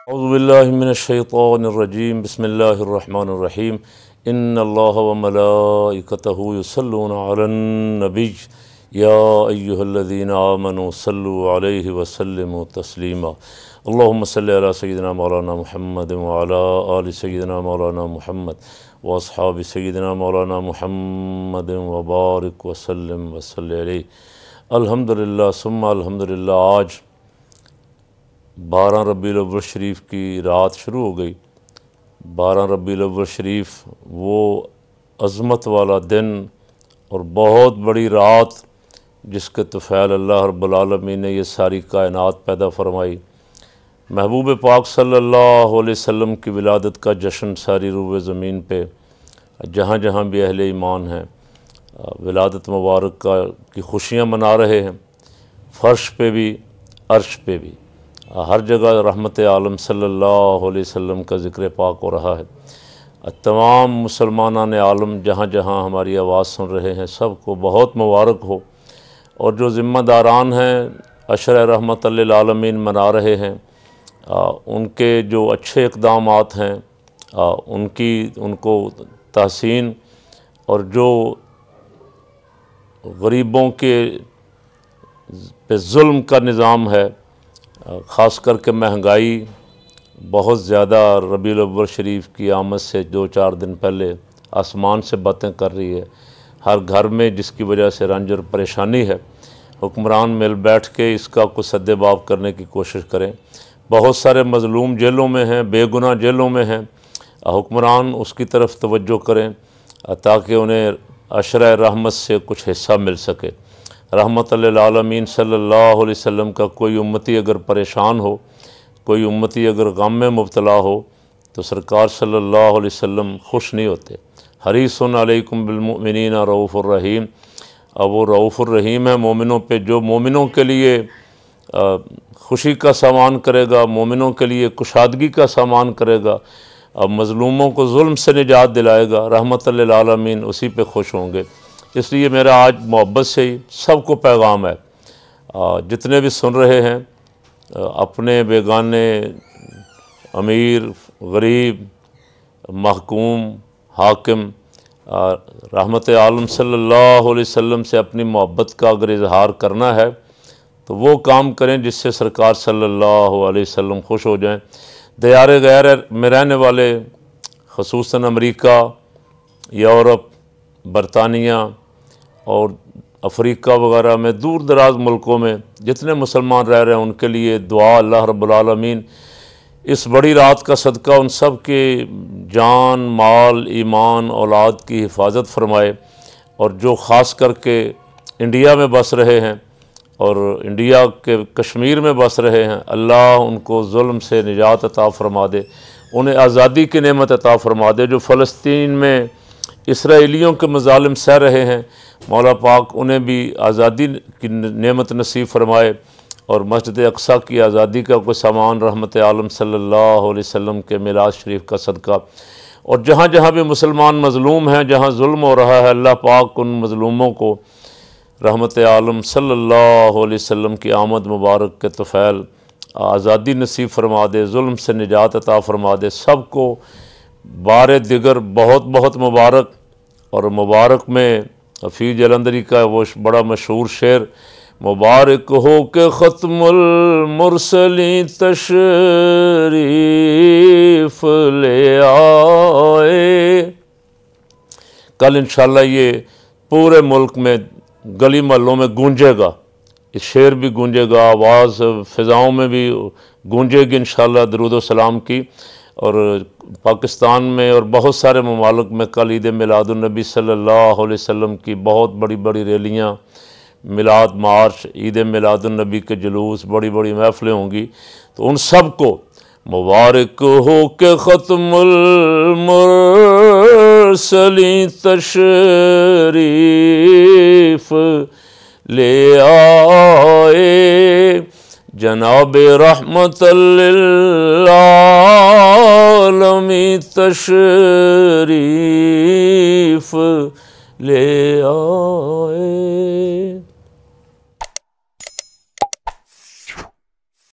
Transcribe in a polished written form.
اعوذ باللہ من الشیطان الرجیم بسم اللہ الرحمن الرحیم ان اللہ وملائکتہ یصلون علی النبی یا ایہا الذین آمنوا صلوا علیہ وسلموا تسلیما اللہم صلی علی سیدنا مولانا محمد وعلی آل سیدنا مولانا محمد واصحاب سیدنا مولانا محمد وبارک وسلم وصلی علیہ۔ الحمدللہ ثم الحمدللہ۔ آج 12 ربیع الاول شریف کی رات شروع ہو گئی۔ 12 ربیع الاول شریف وہ عظمت والا دن اور بہت بڑی رات جس کے طفیل اللہ رب العالمین نے یہ ساری کائنات پیدا فرمائی۔ محبوب پاک صلی اللہ علیہ وسلم کی ولادت کا جشن ساری روئے زمین پہ جہاں جہاں بھی اہل ایمان ہیں ولادت مبارک کی خوشیاں منا رہے ہیں، فرش پہ بھی عرش پہ بھی ہر جگہ رحمت عالم صلی اللہ علیہ وسلم کا ذکر پاک ہو رہا ہے۔ تمام مسلمانان عالم جہاں جہاں ہماری آواز سن رہے ہیں سب کو بہت مبارک ہو، اور جو ذمہ داران ہیں عشرِ رحمت للعالمین منا رہے ہیں ان کے جو اچھے اقدامات ہیں ان کو تحسین، اور جو غریبوں کے پہ ظلم کا نظام ہے، خاص کر کے مہنگائی بہت زیادہ ربیع الاول شریف کی آمد سے 2-4 دن پہلے آسمان سے باتیں کر رہی ہے ہر گھر میں، جس کی وجہ سے رنج اور پریشانی ہے۔ حکمران مل بیٹھ کے اس کا کچھ سد باب کرنے کی کوشش کریں۔ بہت سارے مظلوم جیلوں میں ہیں، بے گناہ جیلوں میں ہیں، حکمران اس کی طرف توجہ کریں تاکہ انہیں عشرۂ رحمت سے کچھ حصہ مل سکے۔ رحمت للعالمین صلی اللہ علیہ وسلم کا کوئی امتی اگر پریشان ہو، کوئی امتی اگر غم میں مبتلا ہو تو سرکار صلی اللہ علیہ وسلم خوش نہیں ہوتے۔ حریص علیکم بالمؤمنین رؤوف الرحیم، اب وہ رؤوف الرحیم ہے مومنوں پہ، جو مومنوں کے لیے خوشی کا سامان کرے گا، مومنوں کے لیے کشادگی کا سامان کرے گا، اب مظلوموں کو ظلم سے نجات دلائے گا، رحمت للعالمین اسی پہ خوش ہوں گے۔ اس لیے میرا آج محبت سے ہی سب کو پیغام ہے، جتنے بھی سن رہے ہیں، اپنے بیگانے، امیر، غریب، محکوم، حاکم، رحمت عالم صلی اللہ علیہ وسلم سے اپنی محبت کا اگر اظہار کرنا ہے تو وہ کام کریں جس سے سرکار صلی اللہ علیہ وسلم خوش ہو جائیں۔ دیار غیر میں رہنے والے، خصوصاً امریکہ، یورپ، برطانیہ اور افریقہ وغیرہ میں، دور دراز ملکوں میں جتنے مسلمان رہ رہے ہیں ان کے لیے دعا اللہ رب العالمین اس بڑی رات کا صدقہ ان سب کے جان، مال، ایمان، اولاد کی حفاظت فرمائے، اور جو خاص کر کے انڈیا میں بس رہے ہیں اور انڈیا کے کشمیر میں بس رہے ہیں، اللہ ان کو ظلم سے نجات عطا فرما دے، انہیں آزادی کی نعمت عطا فرما دے۔ جو فلسطین میں اسرائیلیوں کے مظالم سہ رہے ہیں، مولا پاک انہیں بھی آزادی کی نعمت نصیب فرمائے، اور مسجد اقصیٰ کی آزادی کا کوئی سامان رحمت عالم صلی اللہ علیہ وسلم کے میراث شریف کا صدقہ، اور جہاں جہاں بھی مسلمان مظلوم ہیں، جہاں ظلم ہو رہا ہے، اللہ پاک ان مظلوموں کو رحمت عالم صلی اللہ علیہ وسلم کی آمد مبارک کے طفیل آزادی نصیب فرما دے، ظلم سے نجات عطا فرما دے۔ سب کو بار دیگر بہت بہت مبارک۔ اور مبارک میں حفیظ جلندری کا وہ بڑا مشہور شعر، مبارک ہو کہ ختم المرسلین تشریف لے آئے۔ کل انشاءاللہ یہ پورے ملک میں گلی محلوں میں گونجے گا، یہ شعر بھی گونجے گا، آواز فضاؤں میں بھی گونجے گی انشاءاللہ درود و سلام کی۔ اور پاکستان میں اور بہت سارے ممالک میں کل عید میلاد النبی صلی اللہ علیہ وسلم کی بہت بڑی بڑی ریلیاں، میلاد مارچ، عید میلاد النبی کے جلوس، بڑی بڑی محفلیں ہوں گی، تو ان سب کو مبارک ہو کہ ختم المرسلین تشریف لے آئے، جناب رحمت للعالمین تشریف لے